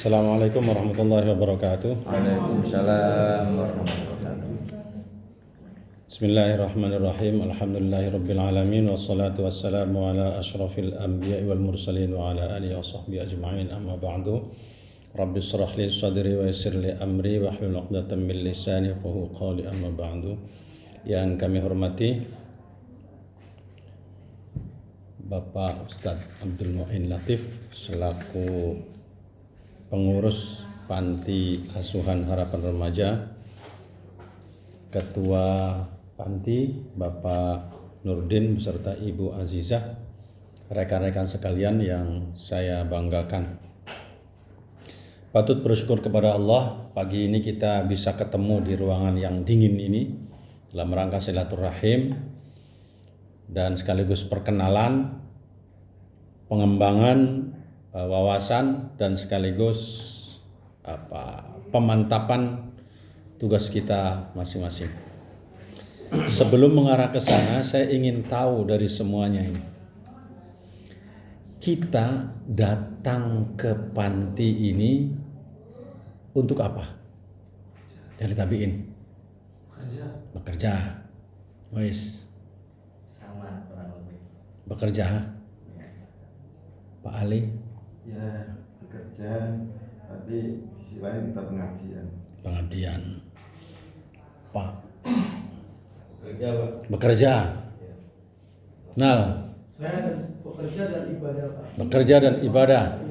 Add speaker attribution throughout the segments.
Speaker 1: Assalamualaikum warahmatullahi wabarakatuh.
Speaker 2: Waalaikumsalam warahmatullahi wabarakatuh.
Speaker 1: Bismillahirrahmanirrahim. Alhamdulillahirabbil alamin wassalatu wassalamu ala asyrafil anbiya'i wal mursalin wa ala alihi washabbihi ajma'in. Amma ba'du. Rabbi shrah li sadri wa yassir li amri wa hlul 'uqdatam min lisani yafqahu qawli. Amma ba'du. Yang kami hormati Bapak Ustadz Abdul Mu'in Latif selaku pengurus Panti Asuhan Harapan Remaja, Ketua Panti Bapak Nurdin beserta Ibu Azizah, rekan-rekan sekalian yang saya banggakan. Patut bersyukur kepada Allah, pagi ini kita bisa ketemu di ruangan yang dingin ini dalam rangka silaturahim dan sekaligus perkenalan, pengembangan wawasan dan sekaligus pemantapan tugas kita masing-masing. Sebelum mengarah ke sana, saya ingin tahu dari semuanya ini, kita datang ke panti ini untuk apa? Dari tabiin. Bekerja. Wes.
Speaker 2: Sama kurang lebih.
Speaker 1: Bekerja. Pak Ali.
Speaker 3: Ya, bekerja, tapi di sisi lain kita pengajian.
Speaker 1: Pengabdian. Pak.
Speaker 2: Kerja, Pak.
Speaker 1: Bekerja. Nah,
Speaker 4: Saya bekerja dan ibadah, Pak.
Speaker 1: bekerja dan ibadah.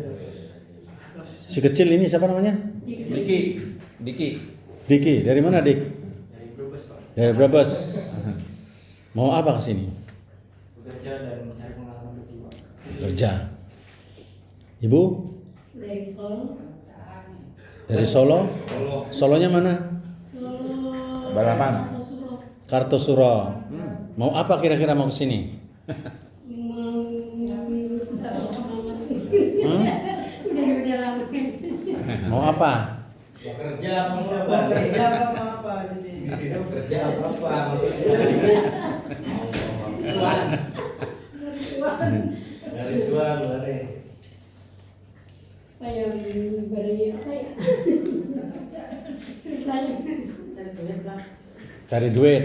Speaker 1: Si kecil ini siapa namanya?
Speaker 2: Diki.
Speaker 1: Diki. Dari mana, Dik?
Speaker 2: Dari Brebes, Pak.
Speaker 1: Dari Brebes. Mau apa kesini?
Speaker 2: Bekerja dan mencari pengalaman lebih, Pak.
Speaker 1: Kerja. Ibu?
Speaker 5: Dari Solo.
Speaker 1: Dari Solo? Solonya mana?
Speaker 5: Solo.
Speaker 2: Balapan.
Speaker 5: Solo.
Speaker 1: Kartosuro. Mau apa kira-kira mau kesini?
Speaker 5: Udah lama.
Speaker 1: Mau apa?
Speaker 2: Bekerja apa apa? Bekerja apa apa? Jadi di sini bekerja apa apa? Dari jual, dari.
Speaker 5: Apa yang beri apa ya? Susahnya.
Speaker 1: Cari duit.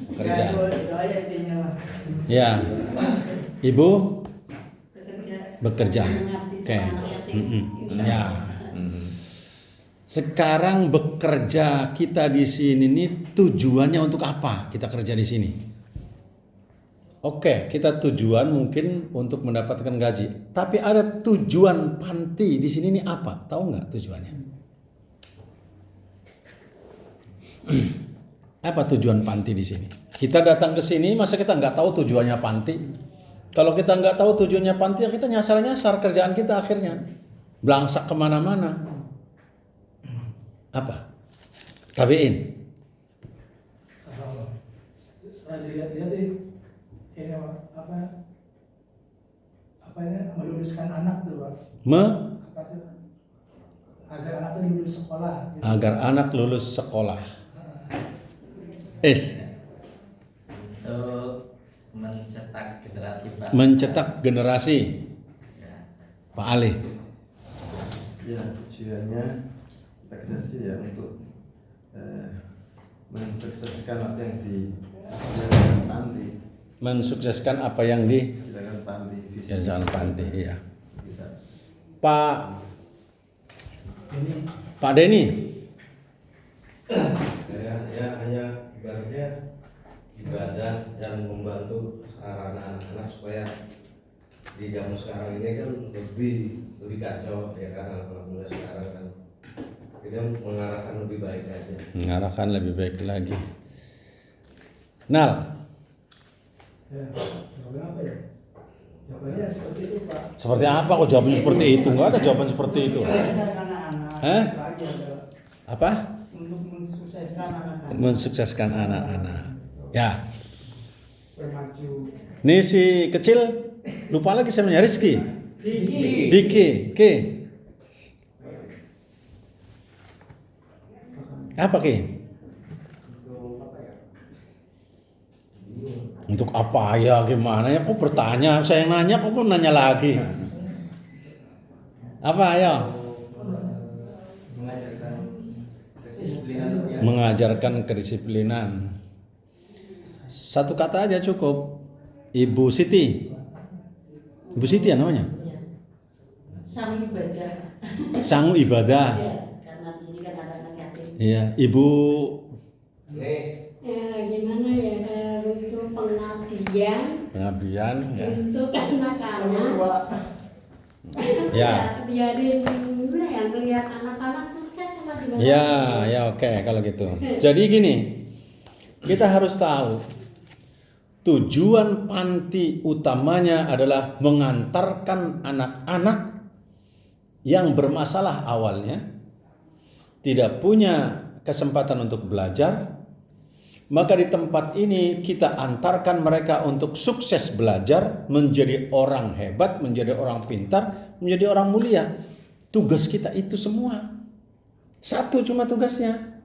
Speaker 1: Bekerja. Ya. Ibu? Bekerja. Oke. Ya. Sekarang bekerja kita di sini nih tujuannya untuk apa? Kita kerja di sini. Oke, kita tujuan mungkin untuk mendapatkan gaji. Tapi ada tujuan panti di sini nih apa? Tahu nggak tujuannya? Apa tujuan panti di sini? Kita datang ke sini, masa kita nggak tahu tujuannya panti? Kalau kita nggak tahu tujuannya panti, ya kita nyasar-nyasar kerjaan kita akhirnya. Belangsak kemana-mana. Apa? Tabiin.
Speaker 4: Setelah dilihat-lihat ini apanya meluluskan anak tuh, Pak. Apa tuh? Agar anak tuh lulus sekolah. Gitu.
Speaker 1: Agar anak lulus sekolah.
Speaker 2: Mencetak generasi, Pak.
Speaker 1: Mencetak generasi. Pak Ali.
Speaker 3: Ya, tujuannya kita kerja ya untuk mensukseskan apa yang dilakukan panti.
Speaker 1: Mensukseskan apa yang di
Speaker 3: Silakan panti.
Speaker 1: jalan panti. Iya.
Speaker 3: Kita.
Speaker 1: Pak Denny.
Speaker 6: Ya hanya ibaratnya ibadah dan membantu anak-anak supaya di zaman sekarang ini kan lebih kacau ya kan, anak-anak muda sekarang kan kita mengarahkan lebih baik aja.
Speaker 1: Mengarahkan lebih baik lagi. Nal.
Speaker 4: Ya, jawabannya apa ya? Jawabannya seperti itu, Pak.
Speaker 1: Seperti apa kok jawabannya seperti itu? Enggak ada jawaban seperti itu.
Speaker 4: Mensukseskan anak-anak.
Speaker 1: Hah?
Speaker 4: Itu aja, Pak.
Speaker 1: Apa?
Speaker 4: Untuk mensukseskan anak-anak.
Speaker 1: Mensukseskan anak-anak. Ya.
Speaker 4: Bermaju.
Speaker 1: Nih si kecil lupa lagi saya namanya Rizky. Diki. Ki. Apa Ki? Untuk apa ya, gimana ya, kok bertanya, saya yang nanya, kok nanya lagi. Apa ayo? mengajarkan kedisiplinan. Satu kata aja cukup. Ibu Siti. Ibu Siti ya namanya?
Speaker 7: Sang ibadah.
Speaker 1: Sang ibadah.
Speaker 7: Ya, karena di sini kan ada anak yatim.
Speaker 1: Iya, Ibu
Speaker 6: Nih,
Speaker 5: Gimana ya, untuk pengabdian
Speaker 1: pengabdian ya.
Speaker 5: untuk anak-anak.
Speaker 1: Ya.
Speaker 5: Biarin gimana ya, ngeliat anak-anak sukses sama gimana.
Speaker 1: Ya oke kalau gitu. Jadi gini, kita harus tahu tujuan panti utamanya adalah mengantarkan anak-anak yang bermasalah awalnya, tidak punya kesempatan untuk belajar, maka di tempat ini kita antarkan mereka untuk sukses belajar, menjadi orang hebat, menjadi orang pintar, menjadi orang mulia. Tugas kita itu semua. Satu cuma tugasnya.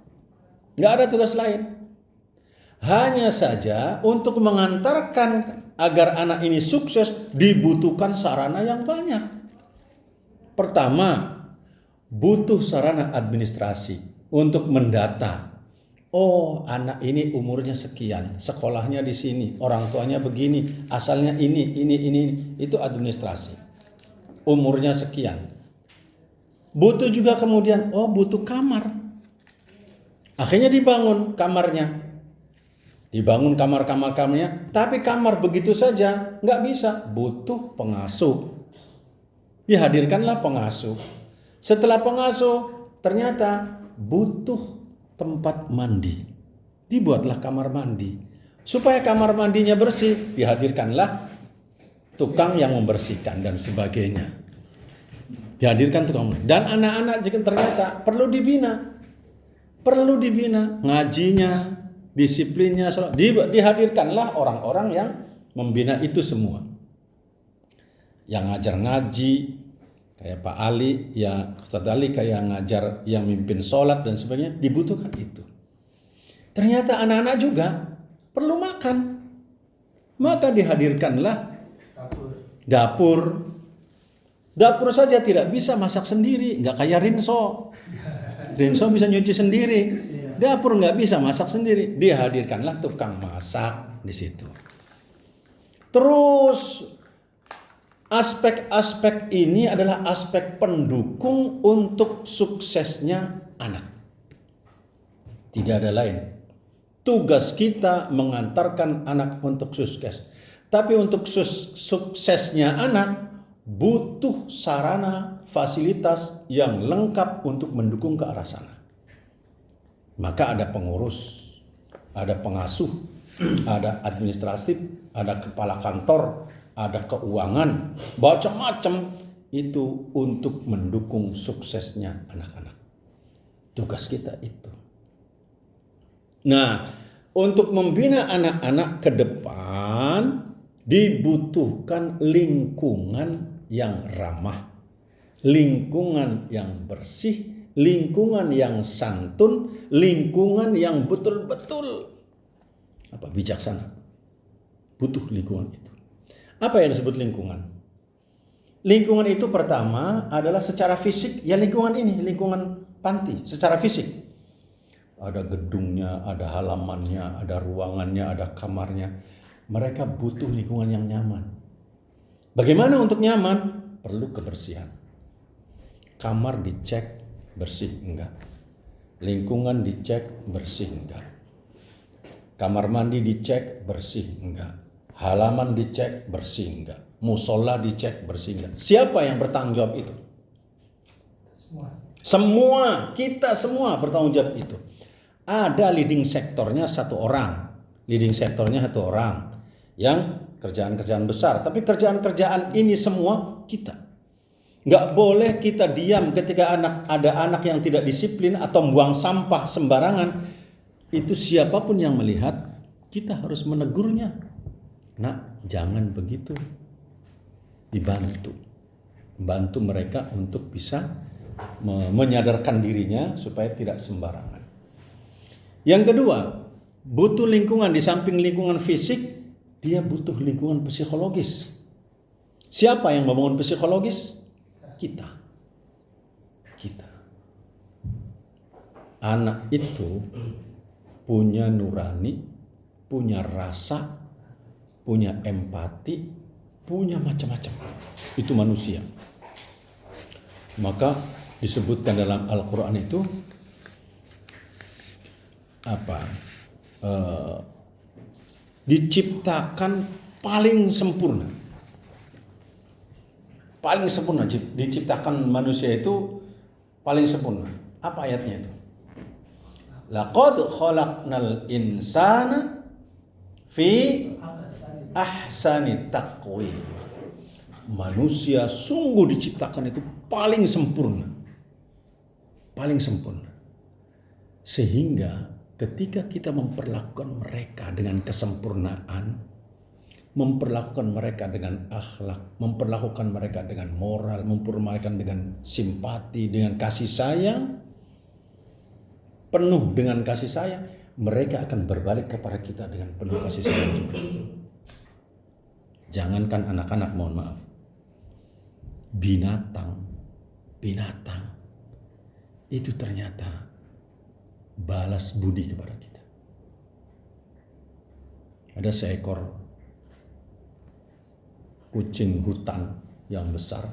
Speaker 1: Nggak ada tugas lain. Hanya saja untuk mengantarkan agar anak ini sukses dibutuhkan sarana yang banyak. Pertama, butuh sarana administrasi untuk mendata. Oh, anak ini umurnya sekian, sekolahnya di sini, orang tuanya begini, asalnya ini. Itu administrasi. Umurnya sekian. Butuh juga kemudian, butuh kamar. Akhirnya dibangun kamarnya. Dibangun kamar-kamarnya, tapi kamar begitu saja nggak bisa, butuh pengasuh. Dihadirkanlah pengasuh. Setelah pengasuh, ternyata butuh tempat mandi. Dibuatlah kamar mandi. Supaya kamar mandinya bersih, dihadirkanlah tukang yang membersihkan dan sebagainya. Dihadirkan tukang. Dan anak-anak jika ternyata perlu dibina. Ngajinya, disiplinnya, dihadirkanlah orang-orang yang membina itu semua. Yang ngajar ngaji, kayak Pak Ali, ya Ustadz Ali kayak ngajar yang mimpin sholat dan sebagainya, dibutuhkan itu. Ternyata anak-anak juga perlu makan. Maka dihadirkanlah dapur. Dapur saja tidak bisa masak sendiri, nggak kayak Rinso. Rinso bisa nyuci sendiri. Dapur nggak bisa masak sendiri, dihadirkanlah tukang masak di situ. Terus aspek-aspek ini adalah aspek pendukung untuk suksesnya anak. Tidak ada lain. Tugas kita mengantarkan anak untuk sukses. Tapi untuk suksesnya anak butuh sarana, fasilitas yang lengkap untuk mendukung ke arah sana. Maka ada pengurus, ada pengasuh, ada administratif, ada kepala kantor, ada keuangan, macam-macam itu untuk mendukung suksesnya anak-anak. Tugas kita itu. Nah, untuk membina anak-anak ke depan dibutuhkan lingkungan yang ramah, lingkungan yang bersih, lingkungan yang santun, lingkungan yang betul-betul bijaksana. Butuh lingkungan itu. Apa yang disebut lingkungan? Lingkungan itu pertama adalah secara fisik, ya lingkungan ini, lingkungan panti, secara fisik. Ada gedungnya, ada halamannya, ada ruangannya, ada kamarnya. Mereka butuh lingkungan yang nyaman. Bagaimana untuk nyaman? Perlu kebersihan. Kamar dicek, bersih enggak. Lingkungan dicek, bersih enggak. Kamar mandi dicek, bersih enggak. Halaman dicek, bersih enggak. Musola dicek, bersih enggak. Siapa yang bertanggung jawab itu? Semua, kita semua bertanggung jawab itu. Ada leading sektornya satu orang. Leading sektornya satu orang. Yang kerjaan-kerjaan besar. Tapi kerjaan-kerjaan ini semua kita. Nggak boleh kita diam ketika ada anak yang tidak disiplin atau buang sampah sembarangan. Itu siapapun yang melihat, kita harus menegurnya. Nak, jangan begitu. Dibantu. Bantu mereka untuk bisa menyadarkan dirinya supaya tidak sembarangan. Yang kedua, butuh lingkungan. Di samping lingkungan fisik, dia butuh lingkungan psikologis. Siapa yang membangun psikologis? Kita. anak itu punya nurani, punya rasa, punya empati, punya macam-macam. Itu manusia. Maka disebutkan dalam Al-Quran itu diciptakan paling sempurna. Paling sempurna diciptakan manusia itu paling sempurna. Apa ayatnya itu? Laqad khalaqnal insana fi ahsani taqwim. Manusia sungguh diciptakan itu paling sempurna. Paling sempurna. Sehingga ketika kita memperlakukan mereka dengan kesempurnaan, memperlakukan mereka dengan akhlak, memperlakukan mereka dengan moral, memperlakukan dengan simpati, dengan kasih sayang, penuh dengan kasih sayang, mereka akan berbalik kepada kita dengan penuh kasih sayang juga. Jangankan anak-anak, mohon maaf, binatang itu ternyata balas budi kepada kita. Ada seekor kucing hutan yang besar.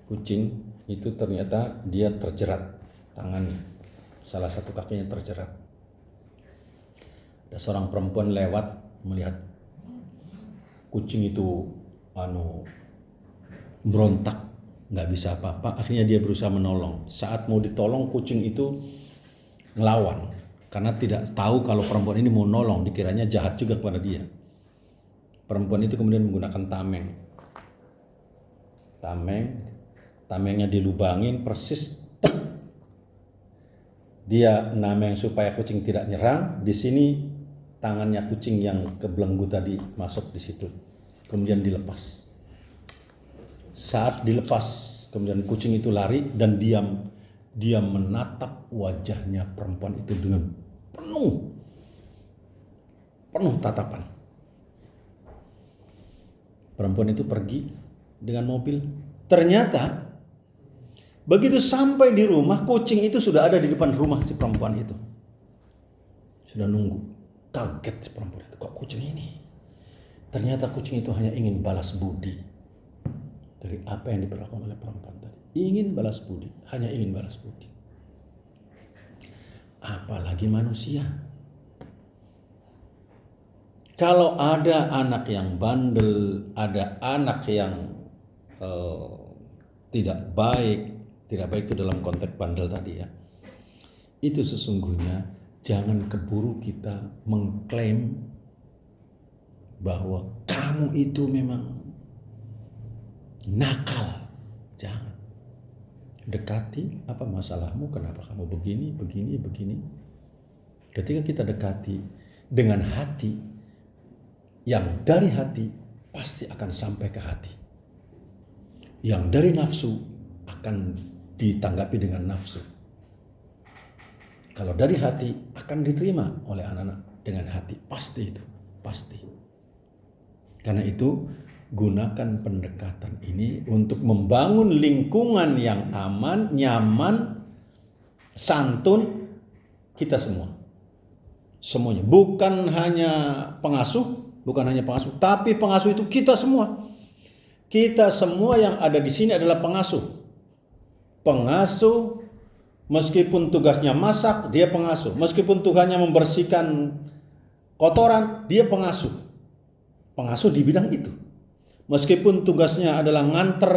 Speaker 1: Kucing itu ternyata dia terjerat tangannya, salah satu kakinya terjerat. Ada seorang perempuan lewat melihat kucing itu berontak, nggak bisa apa-apa. Akhirnya dia berusaha menolong. Saat mau ditolong, kucing itu ngelawan karena tidak tahu kalau perempuan ini mau nolong, dikiranya jahat juga kepada dia. Perempuan itu kemudian menggunakan tamengnya dilubangin persis. Dia nameng supaya kucing tidak nyerang. Di sini tangannya kucing yang kebelenggu tadi masuk di situ, kemudian dilepas. Saat dilepas, kemudian kucing itu lari dan diam. Dia menatap wajahnya perempuan itu dengan penuh tatapan. Perempuan itu pergi dengan mobil. Ternyata begitu sampai di rumah, kucing itu sudah ada di depan rumah si perempuan itu. Sudah nunggu. Kaget si perempuan itu, kok kucing ini? Ternyata kucing itu hanya ingin balas budi dari apa yang diperlakukan oleh perempuan tadi. Ingin balas budi, hanya ingin balas budi. Apalagi manusia. Kalau ada anak yang bandel, ada anak yang tidak baik itu dalam konteks bandel tadi ya. Itu sesungguhnya jangan keburu kita mengklaim bahwa kamu itu memang nakal. Jangan. Dekati, apa masalahmu, kenapa kamu begini. Ketika kita dekati dengan hati, yang dari hati pasti akan sampai ke hati. Yang dari nafsu akan ditanggapi dengan nafsu. Kalau dari hati akan diterima oleh anak-anak dengan hati. Pasti itu. Pasti. Karena itu gunakan pendekatan ini untuk membangun lingkungan yang aman, nyaman, santun kita semua. Semuanya. Bukan hanya pengasuh, tapi pengasuh itu kita semua. Kita semua yang ada di sini adalah pengasuh. Pengasuh, meskipun tugasnya masak, dia pengasuh. Meskipun tugasnya membersihkan kotoran, dia pengasuh. Pengasuh di bidang itu. Meskipun tugasnya adalah nganter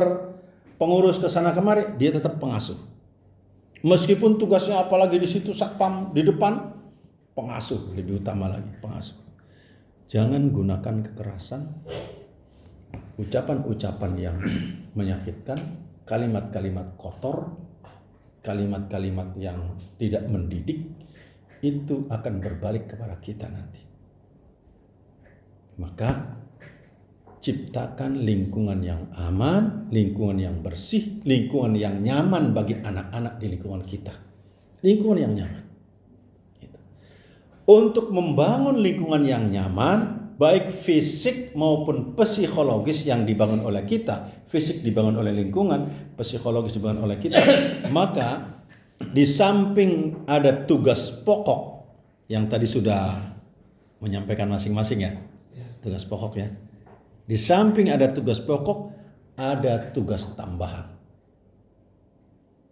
Speaker 1: pengurus ke sana kemari, dia tetap pengasuh. Meskipun tugasnya apalagi di situ satpam di depan, pengasuh lebih utama lagi, pengasuh. Jangan gunakan kekerasan, ucapan-ucapan yang menyakitkan, kalimat-kalimat kotor, kalimat-kalimat yang tidak mendidik, itu akan berbalik kepada kita nanti. Maka ciptakan lingkungan yang aman, lingkungan yang bersih, lingkungan yang nyaman bagi anak-anak di lingkungan kita. Lingkungan yang nyaman. Untuk membangun lingkungan yang nyaman, baik fisik maupun psikologis yang dibangun oleh kita, fisik dibangun oleh lingkungan, psikologis dibangun oleh kita, maka Di samping ada tugas pokok yang tadi sudah menyampaikan masing-masing ya, tugas pokok ya. Di samping ada tugas pokok, ada tugas tambahan.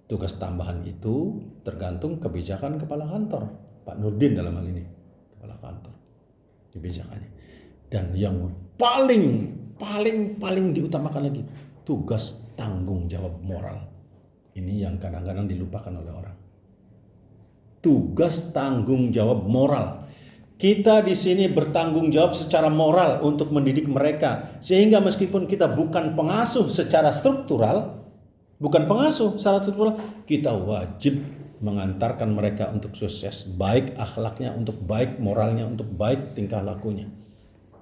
Speaker 1: Tugas tambahan itu tergantung kebijakan kepala kantor, Pak Nurdin dalam hal ini, kepala kantor, kebijakannya. Dan yang paling diutamakan lagi, tugas tanggung jawab moral. Ini yang kadang-kadang dilupakan oleh orang. Tugas tanggung jawab moral. Kita di sini bertanggung jawab secara moral untuk mendidik mereka, sehingga meskipun kita bukan pengasuh secara struktural, kita wajib mengantarkan mereka untuk sukses, baik akhlaknya, untuk baik moralnya, untuk baik tingkah lakunya.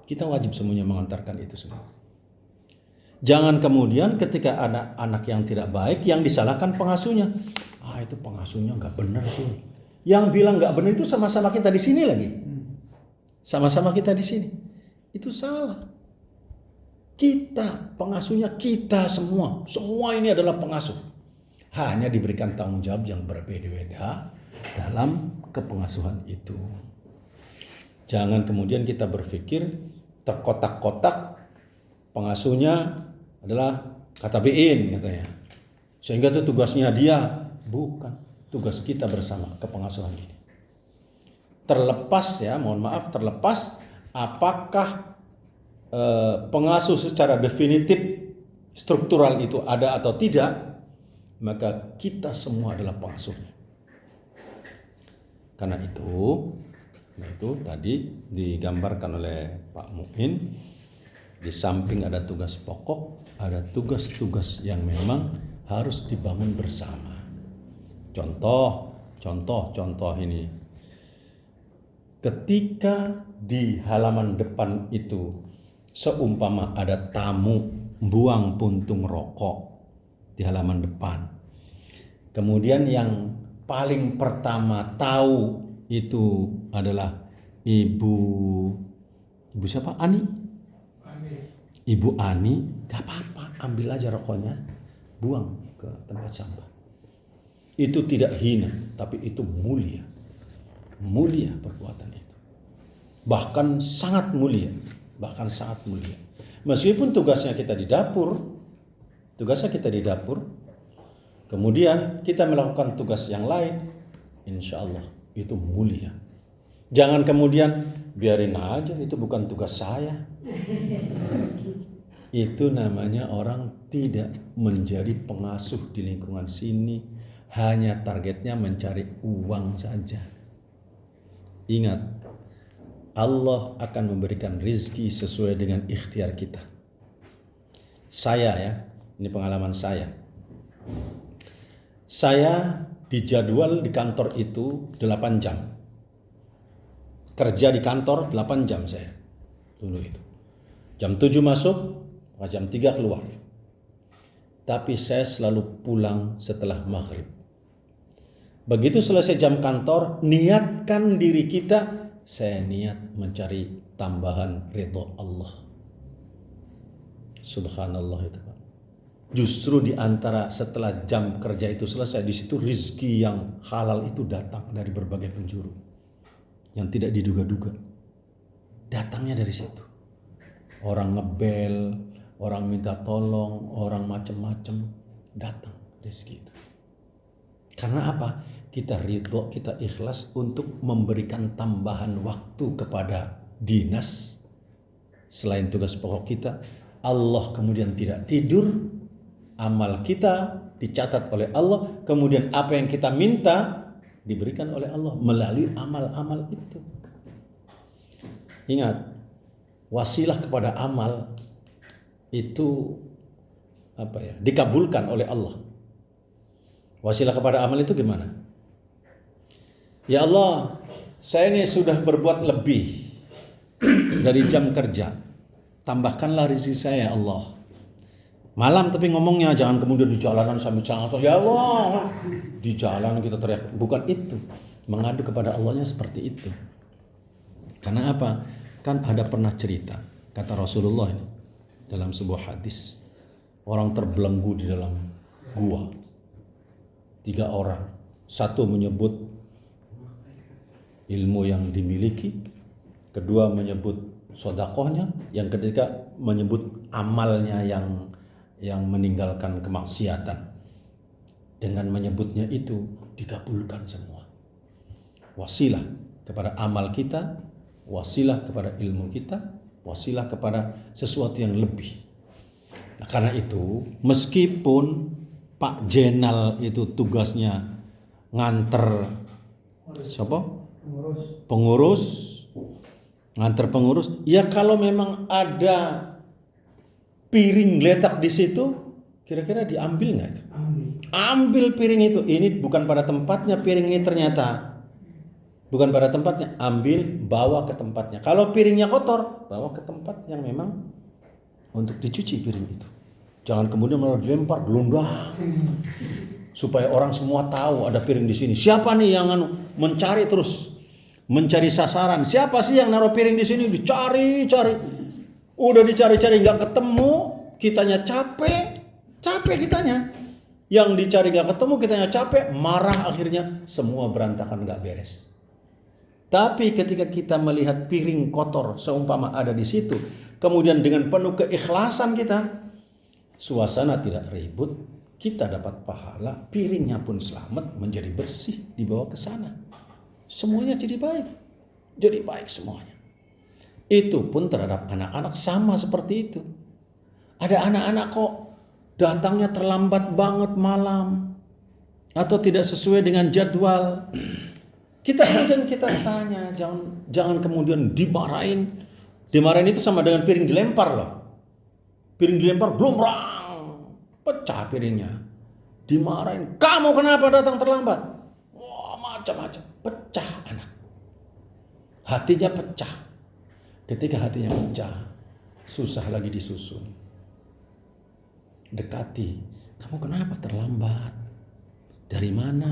Speaker 1: Kita wajib semuanya mengantarkan itu semua. Jangan kemudian ketika anak-anak yang tidak baik yang disalahkan pengasuhnya. Itu pengasuhnya nggak benar tuh. Yang bilang nggak benar itu sama-sama kita di sini lagi. Sama-sama kita di sini. Itu salah. Kita, pengasuhnya kita semua. Semua ini adalah pengasuh. Hanya diberikan tanggung jawab yang berbeda-beda dalam kepengasuhan itu. Jangan kemudian kita berpikir terkotak-kotak pengasuhnya adalah katabein katanya. Sehingga itu tugasnya dia. Bukan. Tugas kita bersama kepengasuhan ini. Terlepas apakah pengasuh secara definitif struktural itu ada atau tidak, maka kita semua adalah pengasuhnya. Karena itu tadi digambarkan oleh Pak Muin, di samping ada tugas pokok, ada tugas-tugas yang memang harus dibangun bersama. Contoh ini. Ketika di halaman depan itu seumpama ada tamu buang puntung rokok di halaman depan. Kemudian yang paling pertama tahu itu adalah Ibu siapa? Ibu Ani, gak apa-apa, ambil aja rokoknya, buang ke tempat sampah. Itu tidak hina, tapi itu mulia. Mulia perbuatan itu. Bahkan sangat mulia. Meskipun tugasnya kita di dapur, kemudian kita melakukan tugas yang lain, insya Allah itu mulia. Jangan kemudian biarin aja, itu bukan tugas saya. Itu namanya orang tidak menjadi pengasuh di lingkungan sini, hanya targetnya mencari uang saja. Ingat, Allah akan memberikan rizki sesuai dengan ikhtiar kita. Ini pengalaman saya. Saya dijadwal di kantor itu 8 jam. Kerja di kantor 8 jam saya dulu itu. Jam 7 masuk, jam 3 keluar. Tapi saya selalu pulang setelah maghrib. Begitu selesai jam kantor, niatkan diri kita, saya niat mencari tambahan ridho Allah. Subhanallah itu Pak. Justru di antara setelah jam kerja itu selesai, di situ rizki yang halal itu datang dari berbagai penjuru. Yang tidak diduga-duga. Datangnya dari situ. Orang ngebel, orang minta tolong, orang macam-macam, datang rizki itu. Karena apa? Kita ridho, kita ikhlas untuk memberikan tambahan waktu kepada dinas. Selain tugas pokok kita, Allah kemudian tidak tidur. Amal kita dicatat oleh Allah. Kemudian apa yang kita minta diberikan oleh Allah melalui amal-amal itu. Ingat, wasilah kepada amal itu dikabulkan oleh Allah. Wasilah kepada amal itu gimana? Ya Allah, saya ini sudah berbuat lebih dari jam kerja. Tambahkanlah rezeki saya ya Allah. Malam tapi ngomongnya, jangan kemudian di jalanan sambil canggah. Ya Allah, di jalan kita teriak. Bukan itu. Mengadu kepada Allahnya seperti itu. Karena apa? Kan ada pernah cerita, kata Rasulullah ini dalam sebuah hadis. Orang terbelenggu di dalam gua. 3 orang Satu, menyebut ilmu yang dimiliki. Kedua, menyebut sodakohnya. Yang ketiga, menyebut amalnya yang meninggalkan kemaksiatan. Dengan menyebutnya itu dikabulkan semua. Wasilah kepada amal kita, wasilah kepada ilmu kita, wasilah kepada sesuatu yang lebih. Nah, karena itu, meskipun Pak Jenal itu tugasnya nganter siapa? Pengurus, nganter pengurus. Ya kalau memang ada piring letak di situ, kira-kira diambil nggak itu? Ambil piring itu. Ini bukan pada tempatnya piring ini ternyata. Bukan pada tempatnya. Ambil, bawa ke tempatnya. Kalau piringnya kotor, bawa ke tempat yang memang untuk dicuci piring itu. Jangan kemudian malah dilempar, gelundang. Supaya orang semua tahu ada piring di sini. Siapa nih yang mencari terus? Mencari sasaran. Siapa sih yang naruh piring di sini? Dicari-cari. Udah dicari-cari nggak ketemu, kitanya capek kitanya. Yang dicari nggak ketemu, kitanya capek, marah, akhirnya semua berantakan, nggak beres. Tapi ketika kita melihat piring kotor seumpama ada di situ, kemudian dengan penuh keikhlasan kita, suasana tidak ribut, kita dapat pahala, piringnya pun selamat, menjadi bersih, dibawa ke sana. Semuanya jadi baik semuanya. Itu pun terhadap anak-anak sama seperti itu. Ada anak-anak kok datangnya terlambat banget malam atau tidak sesuai dengan jadwal. Kita tanya, jangan kemudian dimarahin. Dimarahin itu sama dengan piring dilempar loh. Piring dilempar glombrang, pecah piringnya. Dimarahin, kamu kenapa datang terlambat? Wah, macam-macam, pecah anak. Hatinya pecah. Ketika hatinya pecah, susah lagi disusun. Dekati, kamu kenapa terlambat? Dari mana?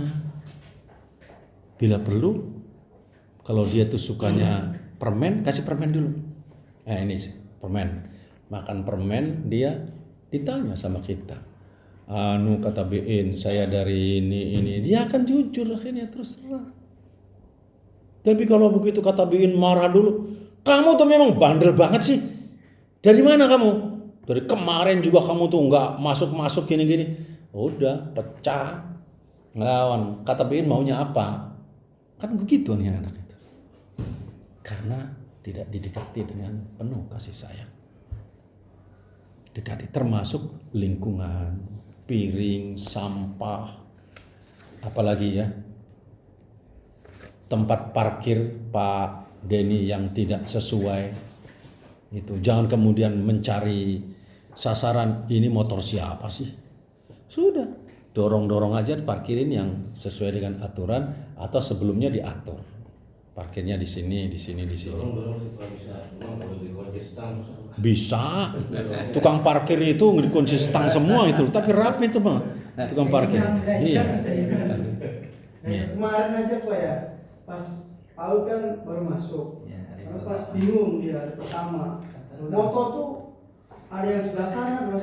Speaker 1: Bila perlu, kalau dia tuh sukanya permen, kasih permen dulu. Ini permen. Makan permen, dia ditanya sama kita. Kata Bin, saya dari ini. Dia akan jujur akhirnya terus terang. Tapi kalau begitu kata Bin marah dulu. Kamu tuh memang bandel banget sih. Dari mana kamu? Dari kemarin juga kamu tuh nggak masuk gini-gini. Udah pecah, ngelawan. Kata Bin maunya apa? Kan begitu nih anak itu. Karena tidak didekati dengan penuh kasih sayang. Dekati termasuk lingkungan, piring, sampah, apalagi ya tempat parkir Pak Denny yang tidak sesuai. Itu jangan kemudian mencari sasaran, ini motor siapa sih? Sudah, dorong aja parkirin yang sesuai dengan aturan atau sebelumnya diatur. Parkirnya di sini. Bisa. Tukang parkir itu dikunci stang semua itu, tapi rapi itu Bang. Tukang parkir. Iya.
Speaker 2: Kemarin aja Pak ya, pas Paul kan baru masuk. Pak bingung dia hari pertama. Motor tuh ada yang sebelah sana, nah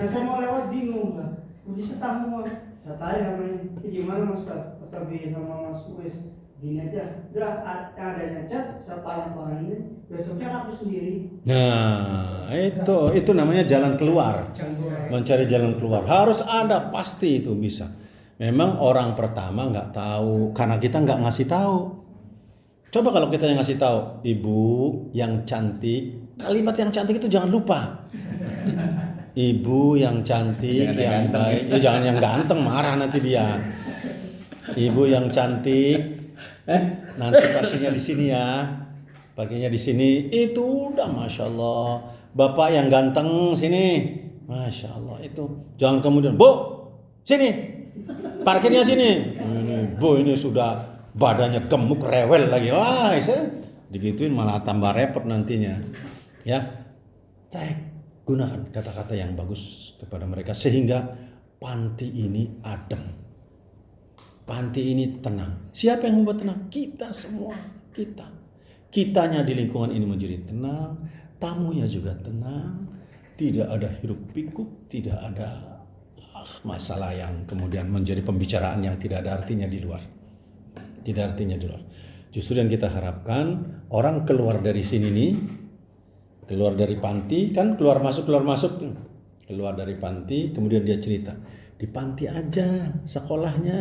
Speaker 2: saya mau lewat bingung kan. Kunci setang semua. Saya tarik sama ini gimana Mas Tabi sama Mas Uwais. Gini aja, udah adanya cat, saya palang ini, besoknya rapi sendiri.
Speaker 1: Nah, itu namanya jalan keluar. Mencari jalan keluar. Harus ada, pasti itu bisa. Memang orang pertama nggak tahu, karena kita nggak ngasih tahu. Coba kalau kita yang ngasih tahu, ibu yang cantik, kalimat yang cantik itu jangan lupa. Ibu yang cantik, yang baik, jangan yang ganteng, marah nanti dia. Ibu yang cantik, nanti parkirnya di sini ya. Parkirnya di sini, itu udah masya Allah. Bapak yang ganteng sini, masya Allah itu. Jangan kemudian, Bu, sini, parkirnya sini. Bu ini sudah badannya gemuk rewel lagi. Wah, digituin malah tambah repot nantinya. Ya, cek, gunakan kata-kata yang bagus kepada mereka sehingga panti ini adem. Panti ini tenang. Siapa yang membuat tenang? Kita semua, kita. Kitanya di lingkungan ini menjadi tenang, tamunya juga tenang, tidak ada hiruk pikuk, tidak ada masalah yang kemudian menjadi pembicaraan yang tidak ada artinya di luar. Tidak artinya di luar. Justru yang kita harapkan orang keluar dari sini nih, keluar dari panti, kan keluar masuk, keluar dari panti, kemudian dia cerita, di panti aja sekolahnya,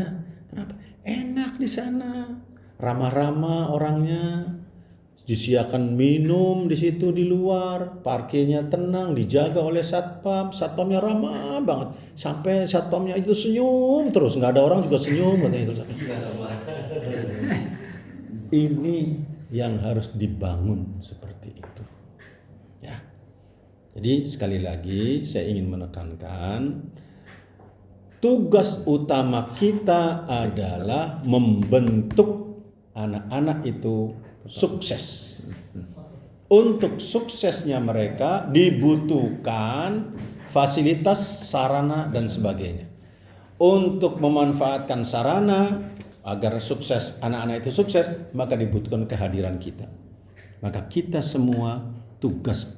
Speaker 1: kenapa? Enak di sana, ramah-ramah orangnya, disediakan minum di situ di luar, parkirnya tenang, dijaga oleh satpamnya ramah banget, sampai satpamnya itu senyum terus, nggak ada orang juga senyum katanya itu. Ini yang harus dibangun seperti itu, ya. Jadi sekali lagi saya ingin menekankan, tugas utama kita adalah membentuk anak-anak itu sukses. Untuk suksesnya mereka dibutuhkan fasilitas, sarana dan sebagainya. Untuk memanfaatkan sarana agar sukses, anak-anak itu sukses, maka dibutuhkan kehadiran kita. Maka kita semua, tugas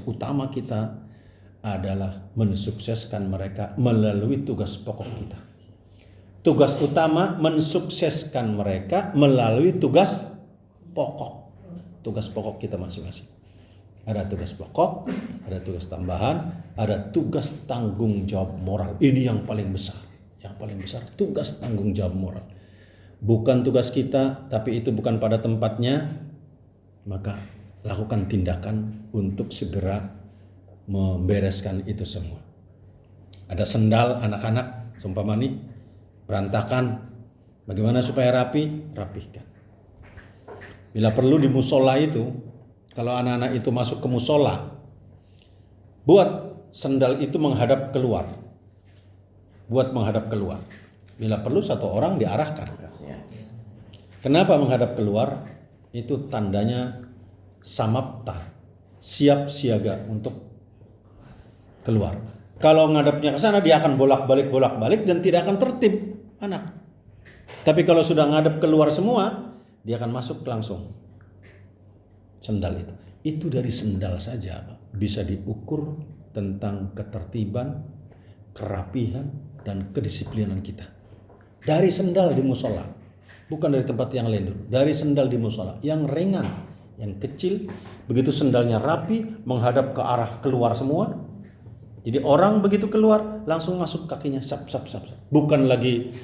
Speaker 1: utama kita adalah mensukseskan mereka melalui tugas pokok kita. Tugas utama mensukseskan mereka melalui tugas pokok kita masing-masing. Ada tugas pokok, ada tugas tambahan, ada tugas tanggung jawab moral. Ini yang paling besar. Yang paling besar tugas tanggung jawab moral. Bukan tugas kita, tapi itu bukan pada tempatnya, maka lakukan tindakan untuk segera membereskan itu semua. Ada sendal anak-anak, seumpama nih, berantakan. Bagaimana supaya rapi? Rapihkan. Bila perlu di musola itu, kalau anak-anak itu masuk ke musola, buat sendal itu menghadap keluar. Bila perlu satu orang diarahkan. Kenapa menghadap keluar? Itu tandanya samapta, siap siaga untuk keluar. Kalau ngadapnya ke sana, dia akan bolak-balik dan tidak akan tertib anak. Tapi kalau sudah ngadap keluar semua, dia akan masuk langsung. Sendal itu dari sendal saja bisa diukur tentang ketertiban, kerapihan dan kedisiplinan kita. Dari sendal di musola, bukan dari tempat yang lain dulu. Dari sendal di musola yang ringan, yang kecil, begitu sendalnya rapi menghadap ke arah keluar semua. Jadi orang begitu keluar langsung masuk kakinya sap. Bukan lagi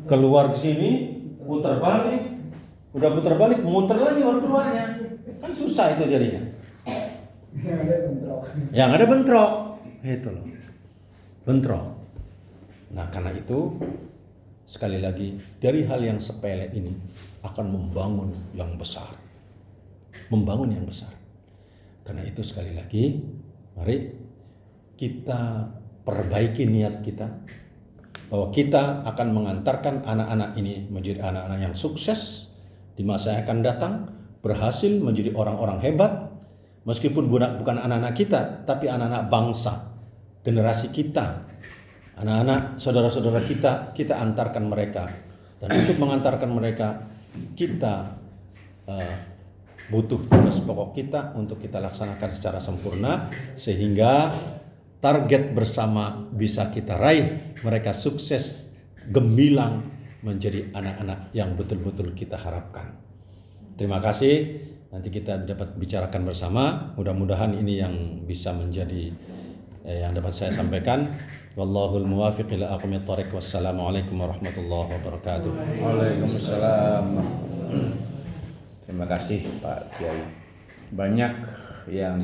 Speaker 1: keluar ke sini, putar balik, udah putar balik, muter lagi baru keluarnya. Kan susah itu jadinya. Yang ada bentrok. Itu loh. Bentrok. Nah, karena itu sekali lagi dari hal yang sepele ini akan membangun yang besar. Karena itu sekali lagi mari kita perbaiki niat kita bahwa kita akan mengantarkan anak-anak ini menjadi anak-anak yang sukses di masa yang akan datang, berhasil menjadi orang-orang hebat, meskipun bukan anak-anak kita, tapi anak-anak bangsa, generasi kita, anak-anak saudara-saudara kita antarkan mereka. Dan untuk mengantarkan mereka, kita butuh tugas pokok kita untuk kita laksanakan secara sempurna, sehingga target bersama bisa kita raih, mereka sukses, gemilang, menjadi anak-anak yang betul-betul kita harapkan. Terima kasih, nanti kita dapat bicarakan bersama. Mudah-mudahan ini yang bisa menjadi yang dapat saya sampaikan. Wallahul muwaffiq ila aqwamit thoriq. Wassalamualaikum warahmatullahi wabarakatuh.
Speaker 8: Waalaikumsalam. Terima kasih Pak Kiai. Banyak yang